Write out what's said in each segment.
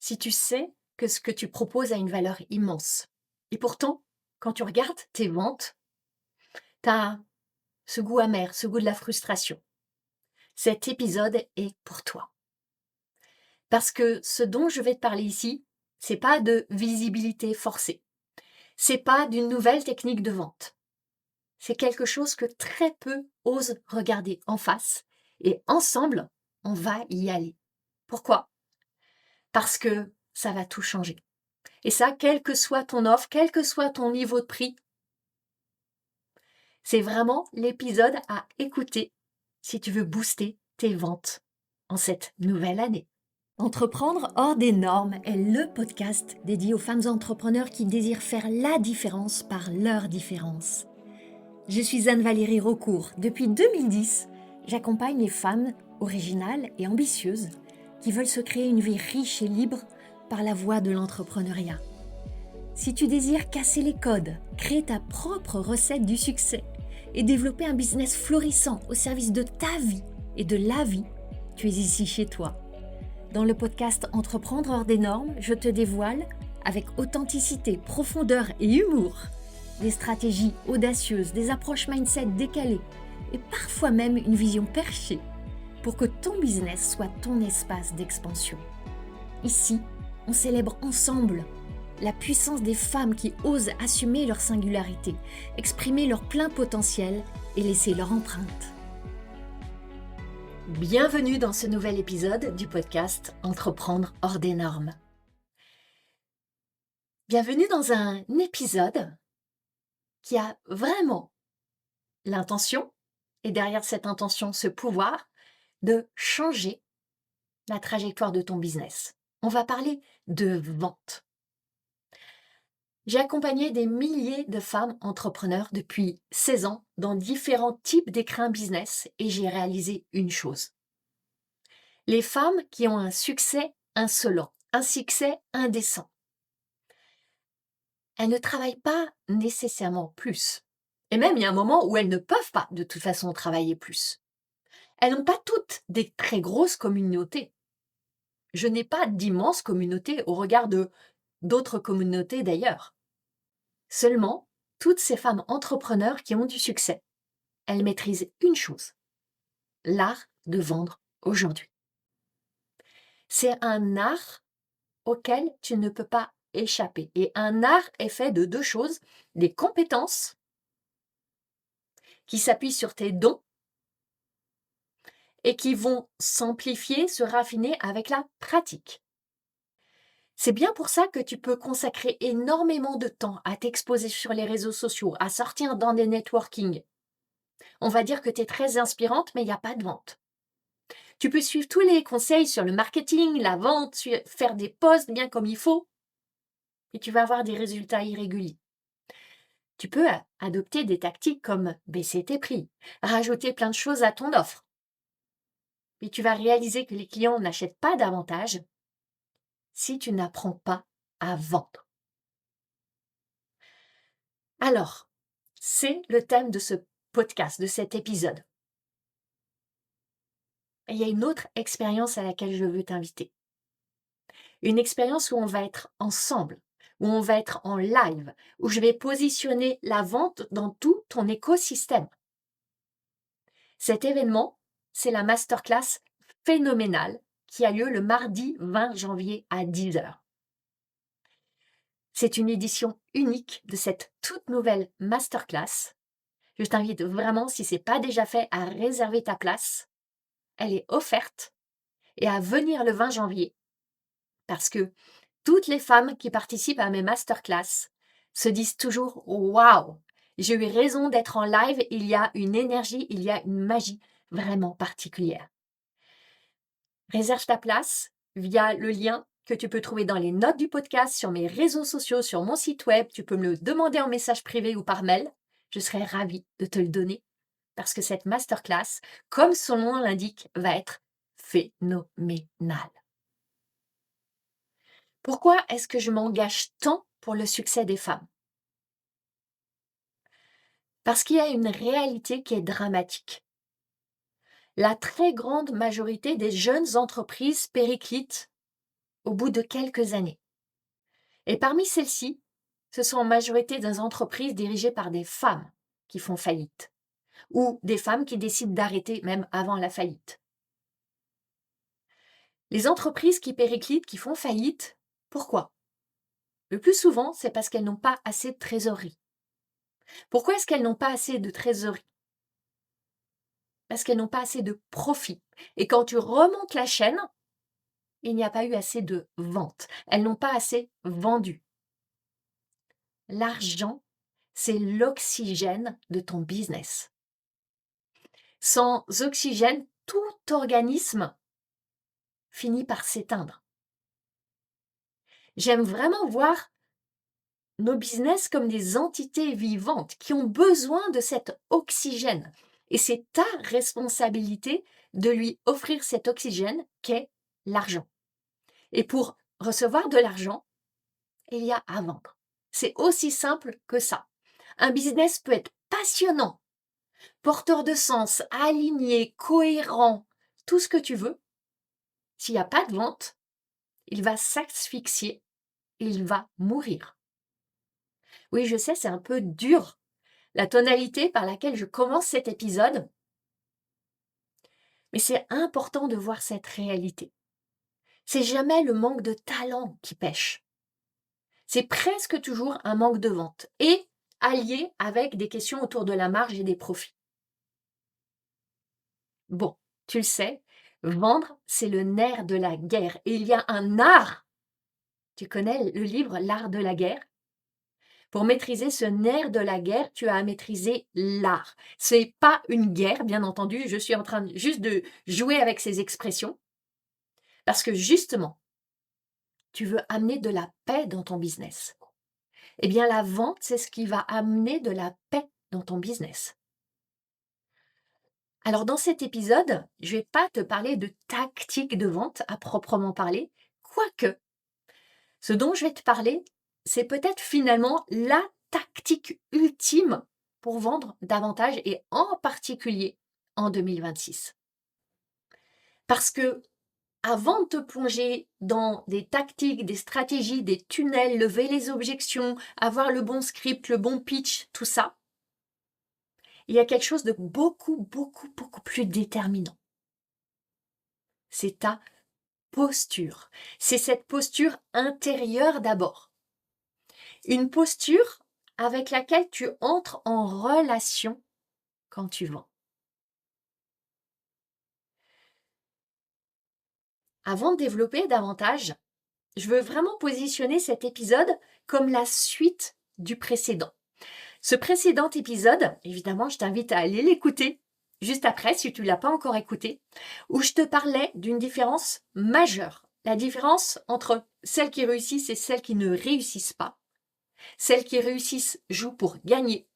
si tu sais que ce que tu proposes a une valeur immense. Et pourtant, quand tu regardes tes ventes, tu as ce goût amer, ce goût de la frustration. Cet épisode est pour toi. Parce que ce dont je vais te parler ici, c'est pas de visibilité forcée. C'est pas d'une nouvelle technique de vente. C'est quelque chose que très peu osent regarder en face et ensemble, on va y aller. Pourquoi? Parce que ça va tout changer. Et ça, quelle que soit ton offre, quel que soit ton niveau de prix, c'est vraiment l'épisode à écouter si tu veux booster tes ventes en cette nouvelle année. Entreprendre hors des normes est le podcast dédié aux femmes entrepreneurs qui désirent faire la différence par leur différence. Je suis Anne-Valérie Raucourt. Depuis 2010, j'accompagne les femmes originales et ambitieuses qui veulent se créer une vie riche et libre par la voie de l'entrepreneuriat. Si tu désires casser les codes, créer ta propre recette du succès et développer un business florissant au service de ta vie et de la vie, tu es ici chez toi. Dans le podcast Entreprendre hors des normes, je te dévoile, avec authenticité, profondeur et humour, des stratégies audacieuses, des approches mindset décalées et parfois même une vision perchée pour que ton business soit ton espace d'expansion. Ici, on célèbre ensemble la puissance des femmes qui osent assumer leur singularité, exprimer leur plein potentiel et laisser leur empreinte. Bienvenue dans ce nouvel épisode du podcast Entreprendre hors des normes. Bienvenue dans un épisode qui a vraiment l'intention, et derrière cette intention, ce pouvoir, de changer la trajectoire de ton business. On va parler de vente. J'ai accompagné des milliers de femmes entrepreneurs depuis 16 ans dans différents types d'écrins business et j'ai réalisé une chose. Les femmes qui ont un succès insolent, un succès indécent, elles ne travaillent pas nécessairement plus. Et même il y a un moment où elles ne peuvent pas de toute façon travailler plus. Elles n'ont pas toutes des très grosses communautés. Je n'ai pas d'immenses communautés au regard de d'autres communautés d'ailleurs. Seulement, toutes ces femmes entrepreneurs qui ont du succès, elles maîtrisent une chose, l'art de vendre aujourd'hui. C'est un art auquel tu ne peux pas échapper. Et un art est fait de deux choses, des compétences qui s'appuient sur tes dons et qui vont s'amplifier, se raffiner avec la pratique. C'est bien pour ça que tu peux consacrer énormément de temps à t'exposer sur les réseaux sociaux, à sortir dans des networking. On va dire que tu es très inspirante, mais il n'y a pas de vente. Tu peux suivre tous les conseils sur le marketing, la vente, faire des posts bien comme il faut, et tu vas avoir des résultats irréguliers. Tu peux adopter des tactiques comme baisser tes prix, rajouter plein de choses à ton offre. Puis tu vas réaliser que les clients n'achètent pas davantage si tu n'apprends pas à vendre. Alors, c'est le thème de ce podcast, de cet épisode. Et il y a une autre expérience à laquelle je veux t'inviter. Une expérience où on va être ensemble, où on va être en live, où je vais positionner la vente dans tout ton écosystème. Cet événement, c'est la masterclass phénoménale qui a lieu le mardi 20 janvier à 10h. C'est une édition unique de cette toute nouvelle masterclass. Je t'invite vraiment, si ce n'est pas déjà fait, à réserver ta place. Elle est offerte et à venir le 20 janvier. Parce que toutes les femmes qui participent à mes masterclass se disent toujours « Waouh, j'ai eu raison d'être en live, il y a une énergie, il y a une magie vraiment particulière. » Réserve ta place via le lien que tu peux trouver dans les notes du podcast, sur mes réseaux sociaux, sur mon site web. Tu peux me le demander en message privé ou par mail. Je serai ravie de te le donner parce que cette masterclass, comme son nom l'indique, va être phénoménale. Pourquoi est-ce que je m'engage tant pour le succès des femmes? Parce qu'il y a une réalité qui est dramatique. La très grande majorité des jeunes entreprises périclitent au bout de quelques années. Et parmi celles-ci, ce sont en majorité des entreprises dirigées par des femmes qui font faillite, ou des femmes qui décident d'arrêter même avant la faillite. Les entreprises qui périclitent, qui font faillite, pourquoi? Le plus souvent, c'est parce qu'elles n'ont pas assez de trésorerie. Pourquoi est-ce qu'elles n'ont pas assez de trésorerie? Parce qu'elles n'ont pas assez de profit. Et quand tu remontes la chaîne, il n'y a pas eu assez de ventes. Elles n'ont pas assez vendu. L'argent, c'est l'oxygène de ton business. Sans oxygène, tout organisme finit par s'éteindre. J'aime vraiment voir nos business comme des entités vivantes qui ont besoin de cet oxygène. Et c'est ta responsabilité de lui offrir cet oxygène qu'est l'argent. Et pour recevoir de l'argent, il y a à vendre. C'est aussi simple que ça. Un business peut être passionnant, porteur de sens, aligné, cohérent, tout ce que tu veux. S'il n'y a pas de vente, il va s'asphyxier, il va mourir. Oui, je sais, c'est un peu dur, la tonalité par laquelle je commence cet épisode, mais c'est important de voir cette réalité. C'est jamais le manque de talent qui pêche. C'est presque toujours un manque de vente et allié avec des questions autour de la marge et des profits. Bon, tu le sais, vendre, c'est le nerf de la guerre. Et il y a un art. Tu connais le livre L'art de la guerre? Pour maîtriser ce nerf de la guerre, tu as à maîtriser l'art. C'est pas une guerre, bien entendu. Je suis en train juste de jouer avec ces expressions. Parce que justement, tu veux amener de la paix dans ton business. Eh bien, la vente, c'est ce qui va amener de la paix dans ton business. Alors, dans cet épisode, je ne vais pas te parler de tactique de vente à proprement parler, quoique ce dont je vais te parler, c'est peut-être finalement la tactique ultime pour vendre davantage et en particulier en 2026. Parce que avant de te plonger dans des tactiques, des stratégies, des tunnels, lever les objections, avoir le bon script, le bon pitch, tout ça, il y a quelque chose de beaucoup plus déterminant. C'est ta posture. C'est cette posture intérieure d'abord. Une posture avec laquelle tu entres en relation quand tu vends. Avant de développer davantage, je veux vraiment positionner cet épisode comme la suite du précédent. Ce précédent épisode, évidemment, je t'invite à aller l'écouter juste après, si tu ne l'as pas encore écouté, où je te parlais d'une différence majeure. La différence entre celles qui réussissent et celles qui ne réussissent pas. Celles qui réussissent jouent pour gagner.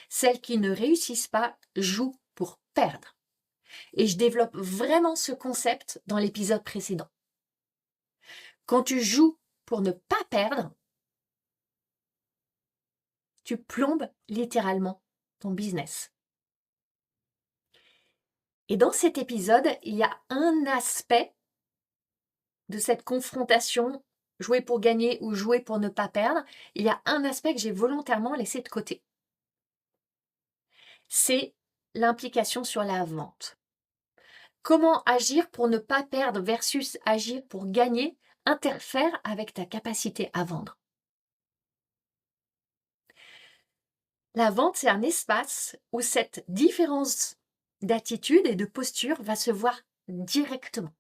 Celles qui ne réussissent pas jouent pour perdre. Et je développe vraiment ce concept dans l'épisode précédent. Quand tu joues pour ne pas perdre, tu plombes littéralement ton business. Et dans cet épisode, il y a un aspect de cette confrontation, jouer pour gagner ou jouer pour ne pas perdre, il y a un aspect que j'ai volontairement laissé de côté. C'est l'implication sur la vente. Comment agir pour ne pas perdre versus agir pour gagner interfère avec ta capacité à vendre. La vente, c'est un espace où cette différence d'attitude et de posture va se voir directement.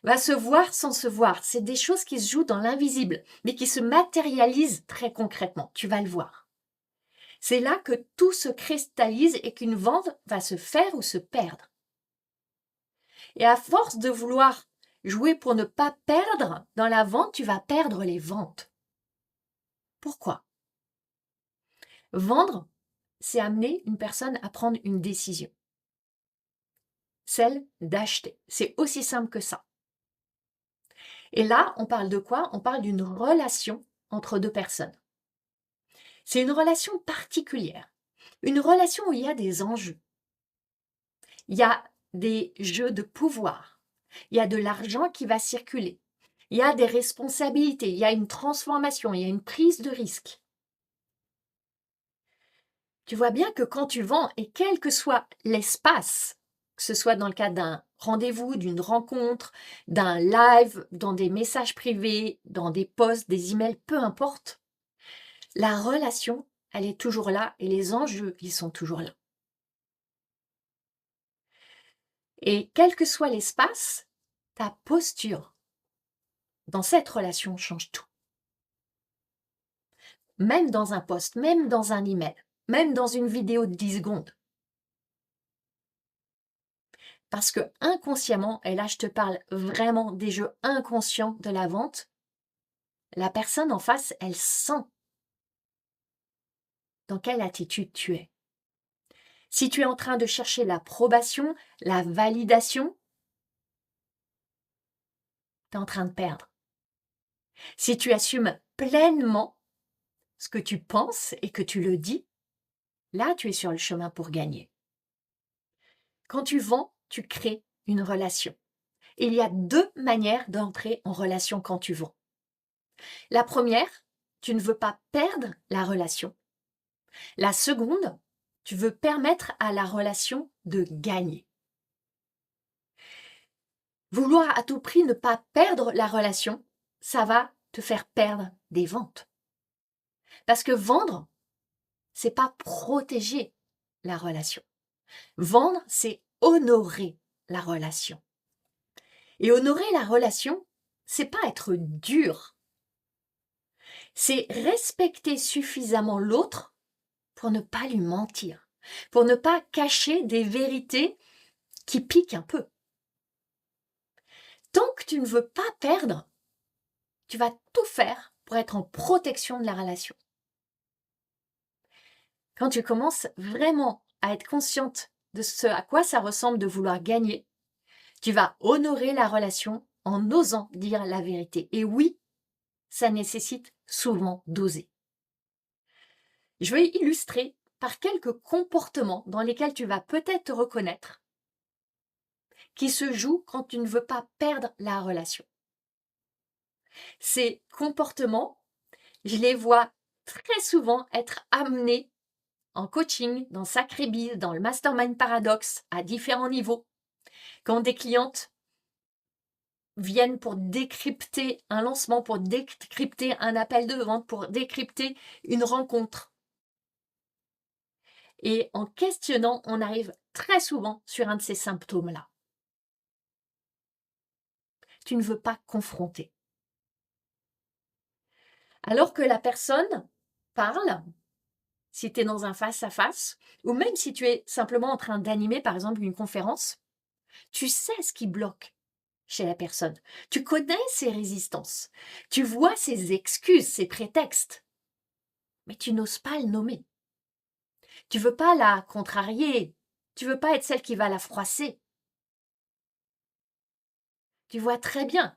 Va se voir sans se voir. C'est des choses qui se jouent dans l'invisible, mais qui se matérialisent très concrètement. Tu vas le voir. C'est là que tout se cristallise et qu'une vente va se faire ou se perdre. Et à force de vouloir jouer pour ne pas perdre dans la vente, tu vas perdre les ventes. Pourquoi? Vendre, c'est amener une personne à prendre une décision. Celle d'acheter. C'est aussi simple que ça. Et là, on parle de quoi? On parle d'une relation entre deux personnes. C'est une relation particulière. Une relation où il y a des enjeux. Il y a des jeux de pouvoir. Il y a de l'argent qui va circuler. Il y a des responsabilités, il y a une transformation, il y a une prise de risque. Tu vois bien que quand tu vends, et quel que soit l'espace, que ce soit dans le cadre d'un rendez-vous, d'une rencontre, d'un live, dans des messages privés, dans des posts, des emails, peu importe, la relation, elle est toujours là et les enjeux, ils sont toujours là. Et quel que soit l'espace, ta posture dans cette relation change tout. Même dans un post, même dans un email, même dans une vidéo de 10 secondes. Parce que inconsciemment, et là je te parle vraiment des jeux inconscients de la vente, la personne en face, elle sent dans quelle attitude tu es. Si tu es en train de chercher l'approbation, la validation, tu es en train de perdre. Si tu assumes pleinement ce que tu penses et que tu le dis, là tu es sur le chemin pour gagner. Quand tu vends, tu crées une relation. Il y a 2 manières d'entrer en relation quand tu vends. La première, tu ne veux pas perdre la relation. La seconde, tu veux permettre à la relation de gagner. Vouloir à tout prix ne pas perdre la relation, ça va te faire perdre des ventes. Parce que vendre, c'est pas protéger la relation. Vendre, c'est honorer la relation. Et honorer la relation, c'est pas être dur. C'est respecter suffisamment l'autre pour ne pas lui mentir, pour ne pas cacher des vérités qui piquent un peu. Tant que tu ne veux pas perdre, tu vas tout faire pour être en protection de la relation. Quand tu commences vraiment à être consciente de ce à quoi ça ressemble de vouloir gagner, tu vas honorer la relation en osant dire la vérité. Et oui, ça nécessite souvent d'oser. Je vais illustrer par quelques comportements dans lesquels tu vas peut-être te reconnaître, qui se jouent quand tu ne veux pas perdre la relation. Ces comportements, je les vois très souvent être amenés en coaching, dans Sacré Biz, dans le Mastermind Paradoxe, à différents niveaux. Quand des clientes viennent pour décrypter un lancement, pour décrypter un appel de vente, pour décrypter une rencontre. Et en questionnant, on arrive très souvent sur un de ces symptômes-là. Tu ne veux pas confronter. Alors que la personne parle, si tu es dans un face-à-face, ou même si tu es simplement en train d'animer, par exemple, une conférence, tu sais ce qui bloque chez la personne. Tu connais ses résistances. Tu vois ses excuses, ses prétextes. Mais tu n'oses pas le nommer. Tu veux pas la contrarier. Tu veux pas être celle qui va la froisser. Tu vois très bien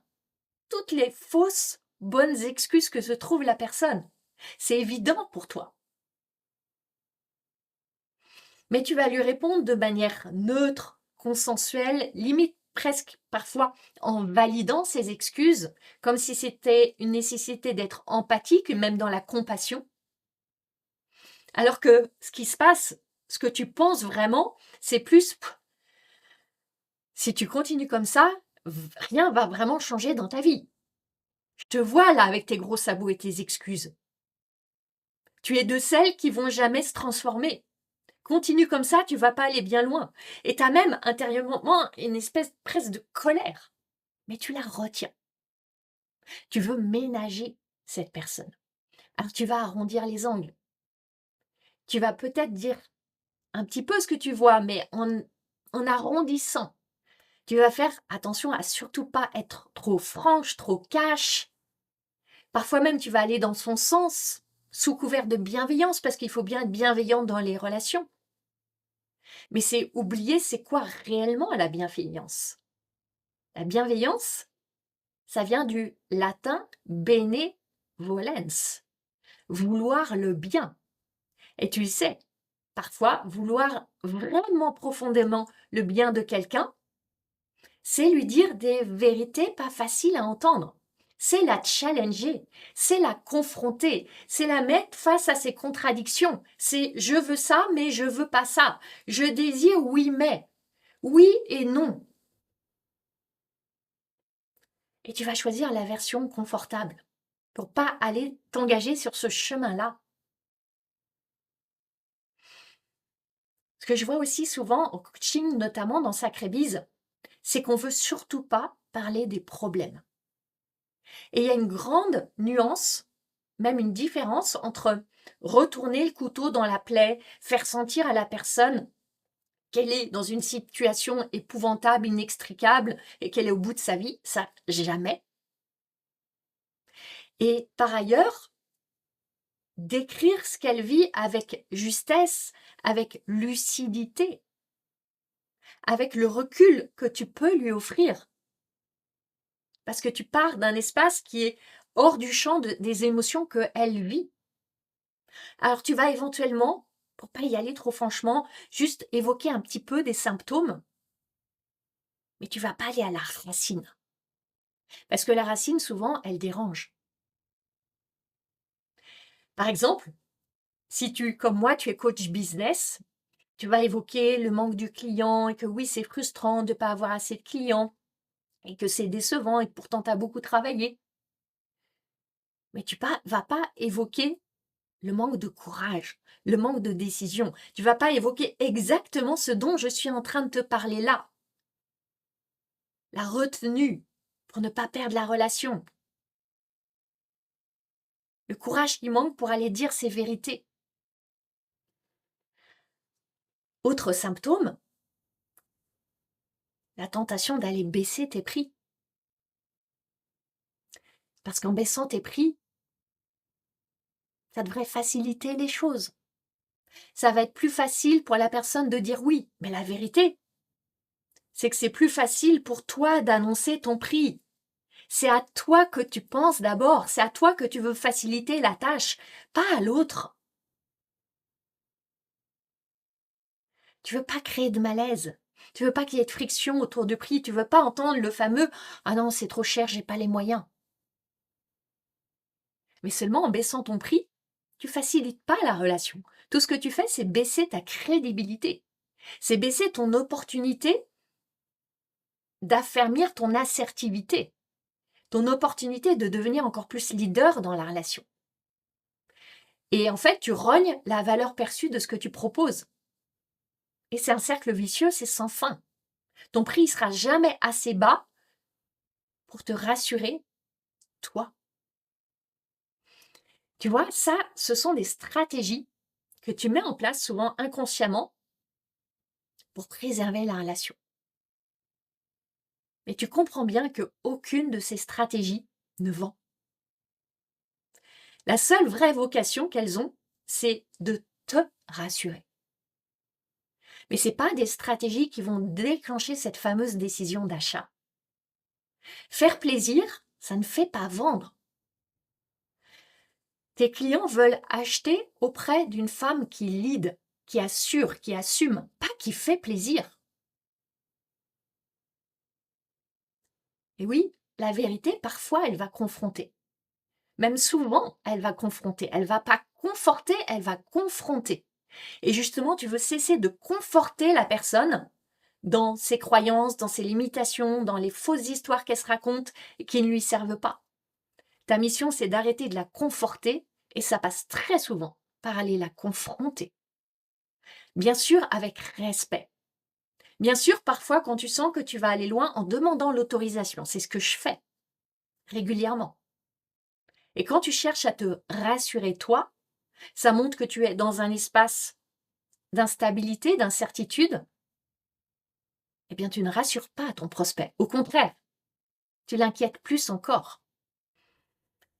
toutes les fausses bonnes excuses que se trouve la personne. C'est évident pour toi. Mais tu vas lui répondre de manière neutre, consensuelle, limite presque parfois en validant ses excuses, comme si c'était une nécessité d'être empathique, même dans la compassion. Alors que ce qui se passe, ce que tu penses vraiment, c'est plus si tu continues comme ça, rien va vraiment changer dans ta vie. Je te vois là avec tes gros sabots et tes excuses. Tu es de celles qui vont jamais se transformer. Continue comme ça, tu vas pas aller bien loin. Et tu as même intérieurement une espèce presque de colère. Mais tu la retiens. Tu veux ménager cette personne. Alors tu vas arrondir les angles. Tu vas peut-être dire un petit peu ce que tu vois, mais en arrondissant. Tu vas faire attention à surtout pas être trop franche, trop cash. Parfois même, tu vas aller dans son sens, sous couvert de bienveillance, parce qu'il faut bien être bienveillant dans les relations. Mais c'est oublier c'est quoi réellement la bienveillance. La bienveillance, ça vient du latin benevolens, vouloir le bien. Et tu le sais, parfois, vouloir vraiment profondément le bien de quelqu'un, c'est lui dire des vérités pas faciles à entendre. c'est la challenger, c'est la confronter, c'est la mettre face à ses contradictions. C'est je veux ça, mais je veux pas ça. Je désire, oui, mais. Oui et non. Et tu vas choisir la version confortable pour pas aller t'engager sur ce chemin-là. Ce que je vois aussi souvent au coaching, notamment dans Sacré Bise, c'est qu'on veut surtout pas parler des problèmes. Et il y a une grande nuance, même une différence entre retourner le couteau dans la plaie, faire sentir à la personne qu'elle est dans une situation épouvantable, inextricable et qu'elle est au bout de sa vie, ça jamais. Et par ailleurs, décrire ce qu'elle vit avec justesse, avec lucidité, avec le recul que tu peux lui offrir. Parce que tu pars d'un espace qui est hors du champ des émotions qu'elle vit. Alors tu vas éventuellement, pour pas y aller trop franchement, juste évoquer un petit peu des symptômes, mais tu vas pas aller à la racine. Parce que la racine, souvent, elle dérange. Par exemple, si tu, comme moi, tu es coach business, tu vas évoquer le manque du client et que oui, c'est frustrant de ne pas avoir assez de clients et que c'est décevant et que pourtant tu as beaucoup travaillé. Mais tu ne vas pas évoquer le manque de courage, le manque de décision. Tu ne vas pas évoquer exactement ce dont je suis en train de te parler là. La retenue pour ne pas perdre la relation. Le courage qui manque pour aller dire ses vérités. Autre symptôme, la tentation d'aller baisser tes prix. Parce qu'en baissant tes prix, ça devrait faciliter les choses. Ça va être plus facile pour la personne de dire oui. Mais la vérité, c'est que c'est plus facile pour toi d'annoncer ton prix. C'est à toi que tu penses d'abord, c'est à toi que tu veux faciliter la tâche, pas à l'autre. Tu veux pas créer de malaise. Tu veux pas qu'il y ait de friction autour du prix. Tu veux pas entendre le fameux « Ah non, c'est trop cher, j'ai pas les moyens ». Mais seulement en baissant ton prix, tu facilites pas la relation. Tout ce que tu fais, c'est baisser ta crédibilité. C'est baisser ton opportunité d'affermir ton assertivité, ton opportunité de devenir encore plus leader dans la relation. Et en fait, tu rognes la valeur perçue de ce que tu proposes. Et c'est un cercle vicieux, c'est sans fin. Ton prix ne sera jamais assez bas pour te rassurer, toi. Tu vois, ça, ce sont des stratégies que tu mets en place souvent inconsciemment pour préserver la relation. Mais tu comprends bien qu'aucune de ces stratégies ne vend. La seule vraie vocation qu'elles ont, c'est de te rassurer. Mais ce n'est pas des stratégies qui vont déclencher cette fameuse décision d'achat. Faire plaisir, ça ne fait pas vendre. Tes clients veulent acheter auprès d'une femme qui lead, qui assure, qui assume, pas qui fait plaisir. Et oui, la vérité, parfois, elle va confronter. Même souvent, elle va confronter. Elle ne va pas conforter, elle va confronter. Et justement, tu veux cesser de conforter la personne dans ses croyances, dans ses limitations, dans les fausses histoires qu'elle se raconte et qui ne lui servent pas. Ta mission, c'est d'arrêter de la conforter et ça passe très souvent par aller la confronter. Bien sûr, avec respect. Bien sûr, parfois, quand tu sens que tu vas aller loin en demandant l'autorisation, c'est ce que je fais régulièrement. Et quand tu cherches à te rassurer toi, ça montre que tu es dans un espace d'instabilité, d'incertitude. Eh bien, tu ne rassures pas ton prospect. Au contraire, tu l'inquiètes plus encore.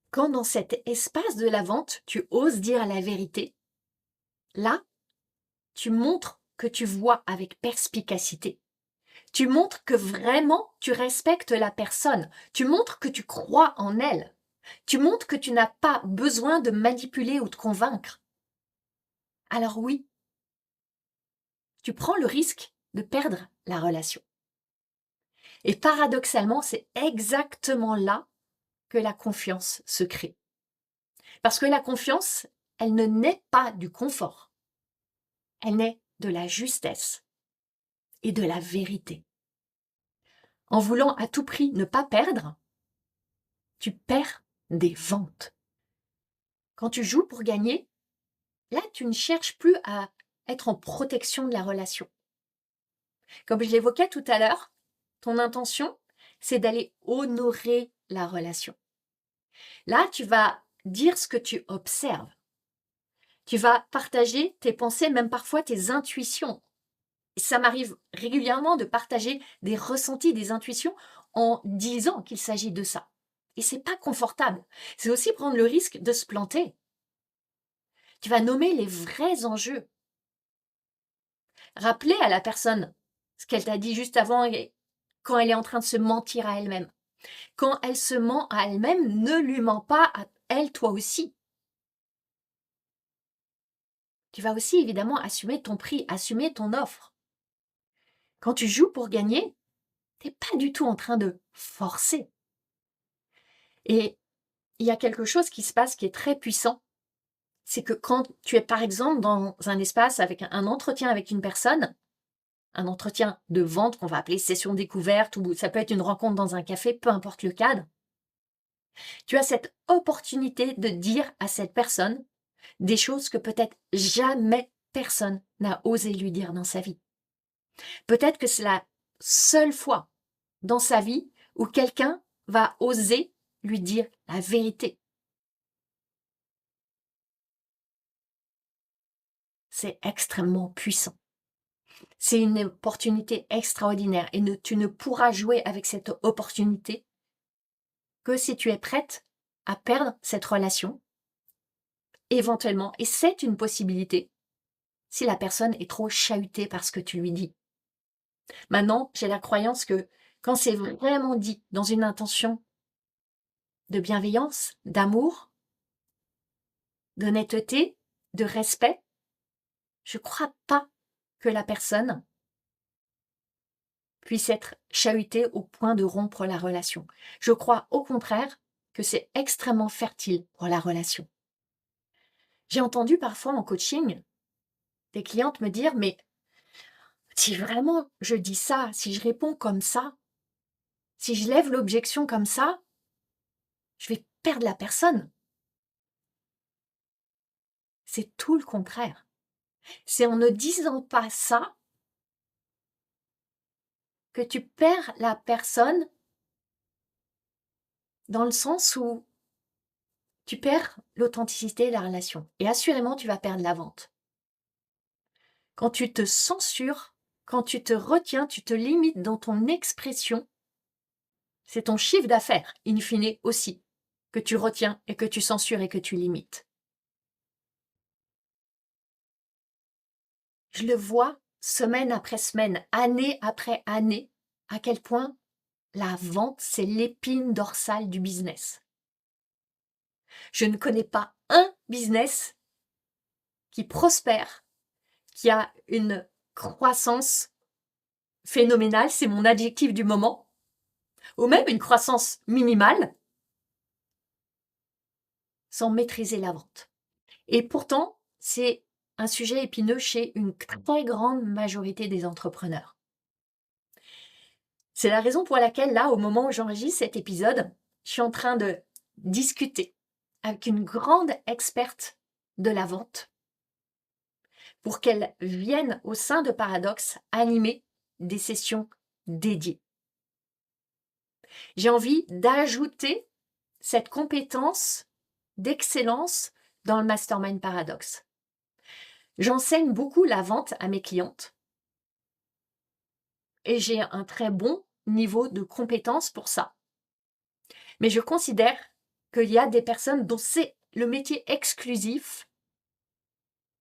Quand dans cet espace de la vente, tu oses dire la vérité, là, tu montres que tu vois avec perspicacité. Tu montres que vraiment tu respectes la personne. Tu montres que tu crois en elle. Tu montres que tu n'as pas besoin de manipuler ou de convaincre. Alors oui, tu prends le risque de perdre la relation. Et paradoxalement, c'est exactement là que la confiance se crée. Parce que la confiance, elle ne naît pas du confort. Elle naît de la justesse et de la vérité. En voulant à tout prix ne pas perdre, tu perds des ventes. Quand tu joues pour gagner, là, tu ne cherches plus à être en protection de la relation. Comme je l'évoquais tout à l'heure, ton intention, c'est d'aller honorer la relation. Là, tu vas dire ce que tu observes. Tu vas partager tes pensées, même parfois tes intuitions. Ça m'arrive régulièrement de partager des ressentis, des intuitions en disant qu'il s'agit de ça. Et c'est pas confortable. C'est aussi prendre le risque de se planter. Tu vas nommer les vrais enjeux. Rappeler à la personne ce qu'elle t'a dit juste avant quand elle est en train de se mentir à elle-même. Quand elle se ment à elle-même, ne lui mens pas à elle, toi aussi. Tu vas aussi évidemment assumer ton prix, assumer ton offre. Quand tu joues pour gagner, tu n'es pas du tout en train de forcer. Et il y a quelque chose qui se passe qui est très puissant. C'est que quand tu es par exemple dans un espace avec un entretien avec une personne, un entretien de vente qu'on va appeler session découverte, ou ça peut être une rencontre dans un café, peu importe le cadre, tu as cette opportunité de dire à cette personne des choses que peut-être jamais personne n'a osé lui dire dans sa vie. Peut-être que c'est la seule fois dans sa vie où quelqu'un va oser lui dire la vérité. C'est extrêmement puissant. C'est une opportunité extraordinaire et tu ne pourras jouer avec cette opportunité que si tu es prête à perdre cette relation, éventuellement, et c'est une possibilité, si la personne est trop chahutée par ce que tu lui dis. Maintenant, j'ai la croyance que quand c'est vraiment dit dans une intention de bienveillance, d'amour, d'honnêteté, de respect, je ne crois pas que la personne puisse être chahutée au point de rompre la relation. Je crois au contraire que c'est extrêmement fertile pour la relation. J'ai entendu parfois en coaching des clientes me dire « mais si vraiment je dis ça, si je réponds comme ça, si je lève l'objection comme ça, je vais perdre la personne. » C'est tout le contraire. C'est en ne disant pas ça que tu perds la personne dans le sens où tu perds l'authenticité de la relation. Et assurément, tu vas perdre la vente. Quand tu te censures, quand tu te retiens, tu te limites dans ton expression, c'est ton chiffre d'affaires, in fine aussi, que tu retiens et que tu censures et que tu limites. Je le vois semaine après semaine, année après année, à quel point la vente, c'est l'épine dorsale du business. Je ne connais pas un business qui prospère, qui a une croissance phénoménale, c'est mon adjectif du moment, ou même une croissance minimale, sans maîtriser la vente. Et pourtant, c'est un sujet épineux chez une très grande majorité des entrepreneurs. C'est la raison pour laquelle, là, au moment où j'enregistre cet épisode, je suis en train de discuter avec une grande experte de la vente pour qu'elle vienne au sein de Paradoxe animer des sessions dédiées. J'ai envie d'ajouter cette compétence d'excellence dans le Mastermind Paradoxe. J'enseigne beaucoup la vente à mes clientes et j'ai un très bon niveau de compétence pour ça. Mais je considère qu'il y a des personnes dont c'est le métier exclusif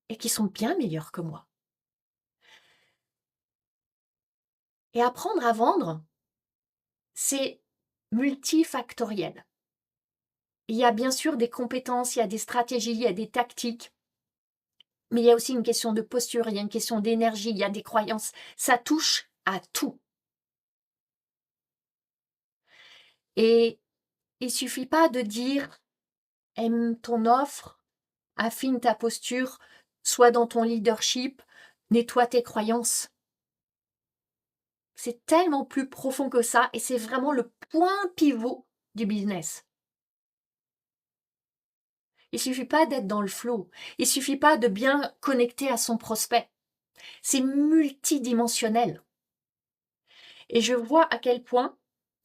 et qui sont bien meilleures que moi. Et apprendre à vendre, c'est multifactoriel. Il y a bien sûr des compétences, il y a des stratégies, il y a des tactiques, mais il y a aussi une question de posture, il y a une question d'énergie, il y a des croyances. Ça touche à tout. Et il suffit pas de dire: «Aime ton offre, affine ta posture, sois dans ton leadership, nettoie tes croyances». C'est tellement plus profond que ça et c'est vraiment le point pivot du business. Il suffit pas d'être dans le flow, il suffit pas de bien connecter à son prospect. C'est multidimensionnel. Et je vois à quel point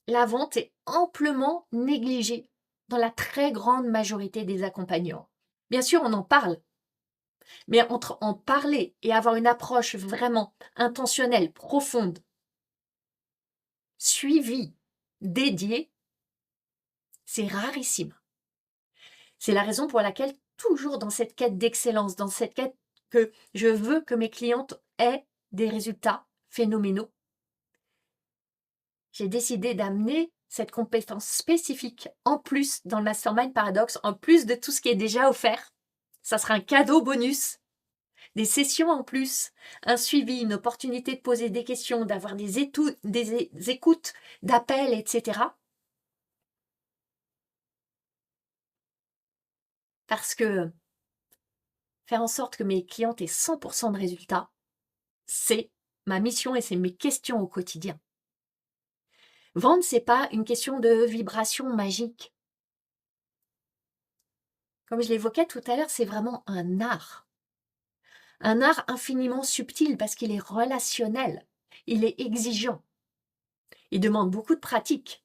la vente est amplement négligée dans la très grande majorité des accompagnants. Bien sûr, on en parle, mais entre en parler et avoir une approche vraiment intentionnelle, profonde, suivie, dédiée, c'est rarissime. C'est la raison pour laquelle, toujours dans cette quête d'excellence, dans cette quête que je veux que mes clientes aient des résultats phénoménaux, j'ai décidé d'amener cette compétence spécifique en plus dans le Mastermind Paradoxe, en plus de tout ce qui est déjà offert. Ça sera un cadeau bonus, des sessions en plus, un suivi, une opportunité de poser des questions, d'avoir des écoutes, d'appels, etc. Parce que faire en sorte que mes clientes aient 100% de résultats, c'est ma mission et c'est mes questions au quotidien. Vendre, c'est pas une question de vibration magique. Comme je l'évoquais tout à l'heure, c'est vraiment un art. Un art infiniment subtil parce qu'il est relationnel, il est exigeant. Il demande beaucoup de pratique,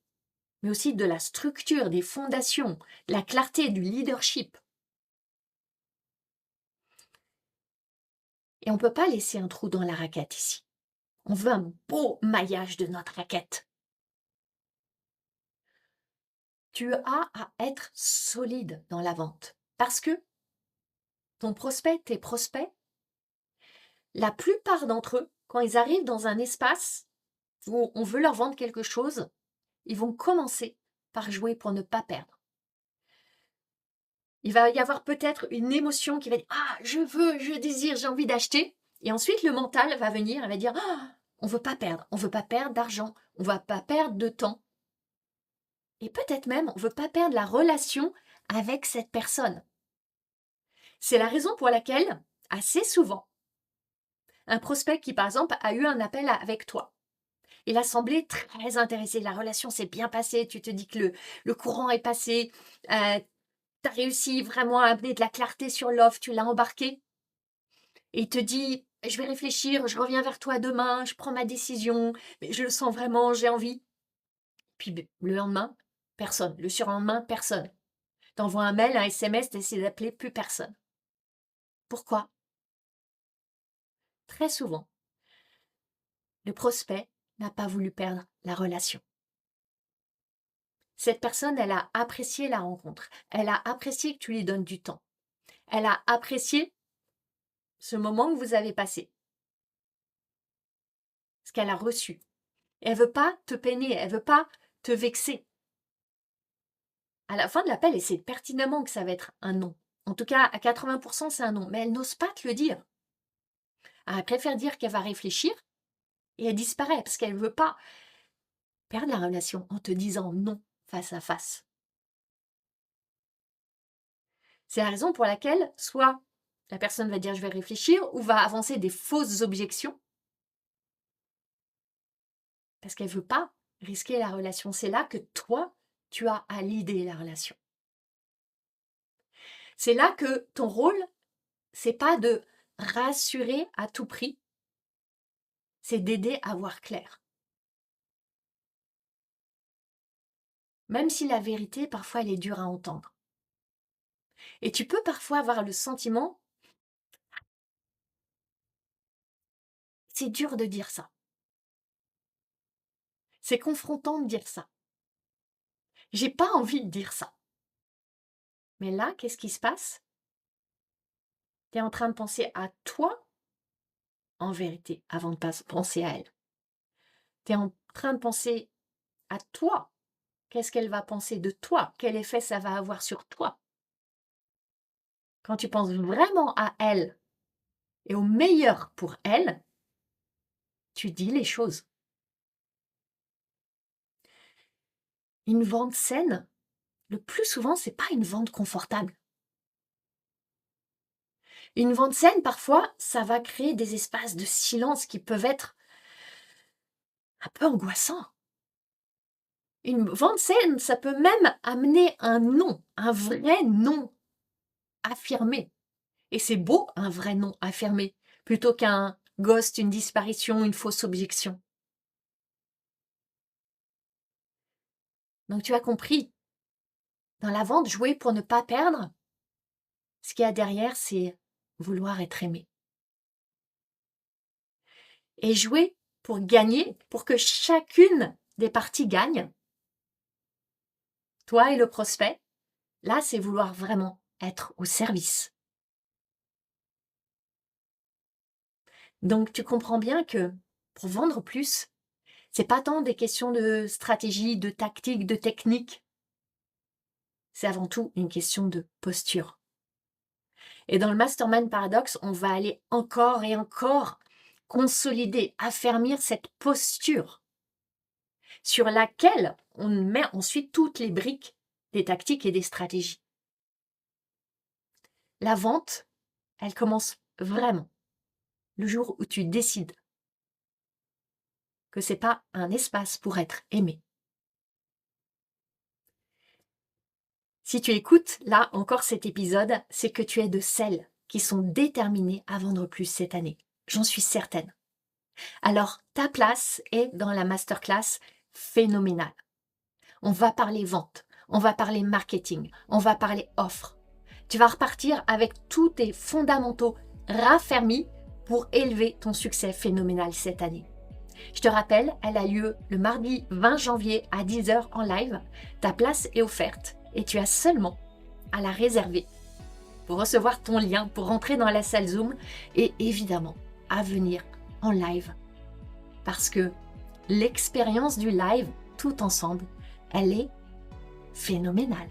mais aussi de la structure, des fondations, de la clarté, du leadership. Et on ne peut pas laisser un trou dans la raquette ici. On veut un beau maillage de notre raquette. Tu as à être solide dans la vente parce que ton prospect, tes prospects, la plupart d'entre eux, quand ils arrivent dans un espace où on veut leur vendre quelque chose, ils vont commencer par jouer pour ne pas perdre. Il va y avoir peut-être une émotion qui va dire « Ah, je veux, je désire, j'ai envie d'acheter ». Et ensuite, le mental va venir et va dire « Ah, on ne veut pas perdre, on ne veut pas perdre d'argent, on ne va pas perdre de temps. » Et peut-être même, on ne veut pas perdre la relation avec cette personne. C'est la raison pour laquelle, assez souvent, un prospect qui, par exemple, a eu un appel avec toi, il a semblé très intéressé, la relation s'est bien passée, tu te dis que le courant est passé, tu as réussi vraiment à amener de la clarté sur l'offre, tu l'as embarqué, et il te dit « Je vais réfléchir, je reviens vers toi demain, je prends ma décision, mais je le sens vraiment, j'ai envie. » Puis le lendemain, personne. Le surlendemain, personne. T'envoies un mail, un SMS, t'essaies d'appeler, plus personne. Pourquoi? Très souvent, le prospect n'a pas voulu perdre la relation. Cette personne, elle a apprécié la rencontre. Elle a apprécié que tu lui donnes du temps. Elle a apprécié ce moment que vous avez passé. Ce qu'elle a reçu. Et elle veut pas te peiner, elle veut pas te vexer. À la fin de l'appel, elle sait pertinemment que ça va être un non. En tout cas, à 80%, c'est un non. Mais elle n'ose pas te le dire. Elle préfère dire qu'elle va réfléchir et elle disparaît parce qu'elle ne veut pas perdre la relation en te disant non face à face. C'est la raison pour laquelle soit la personne va dire je vais réfléchir ou va avancer des fausses objections parce qu'elle ne veut pas risquer la relation. C'est là que toi, tu as à leader la relation. C'est là que ton rôle, c'est pas de rassurer à tout prix, c'est d'aider à voir clair. Même si la vérité, parfois, elle est dure à entendre. Et tu peux parfois avoir le sentiment, c'est dur de dire ça. C'est confrontant de dire ça. J'ai pas envie de dire ça. Mais là, qu'est-ce qui se passe? Tu es en train de penser à toi, en vérité, avant de penser à elle. Tu es en train de penser à toi. Qu'est-ce qu'elle va penser de toi? Quel effet ça va avoir sur toi? Quand tu penses vraiment à elle et au meilleur pour elle, tu dis les choses. Une vente saine, le plus souvent, c'est pas une vente confortable. Une vente saine, parfois, ça va créer des espaces de silence qui peuvent être un peu angoissants. Une vente saine, ça peut même amener un non, un vrai non affirmé. Et c'est beau, un vrai non affirmé, plutôt qu'un ghost, une disparition, une fausse objection. Donc tu as compris, dans la vente, jouer pour ne pas perdre, ce qu'il y a derrière, c'est vouloir être aimé. Et jouer pour gagner, pour que chacune des parties gagne, toi et le prospect, là, c'est vouloir vraiment être au service. Donc, tu comprends bien que pour vendre plus, c'est pas tant des questions de stratégie, de tactique, de technique. C'est avant tout une question de posture. Et dans le Mastermind Paradox, on va aller encore et encore consolider, affermir cette posture sur laquelle on met ensuite toutes les briques des tactiques et des stratégies. La vente, elle commence vraiment le jour où tu décides que c'est pas un espace pour être aimé. Si tu écoutes là encore cet épisode, c'est que tu es de celles qui sont déterminées à vendre plus cette année. J'en suis certaine. Alors, ta place est dans la masterclass phénoménale. On va parler vente, on va parler marketing, on va parler offre. Tu vas repartir avec tous tes fondamentaux raffermis pour élever ton succès phénoménal cette année. Je te rappelle, elle a lieu le mardi 20 janvier à 10h en live. Ta place est offerte et tu as seulement à la réserver pour recevoir ton lien, pour rentrer dans la salle Zoom et évidemment à venir en live. Parce que l'expérience du live, tout ensemble, elle est phénoménale.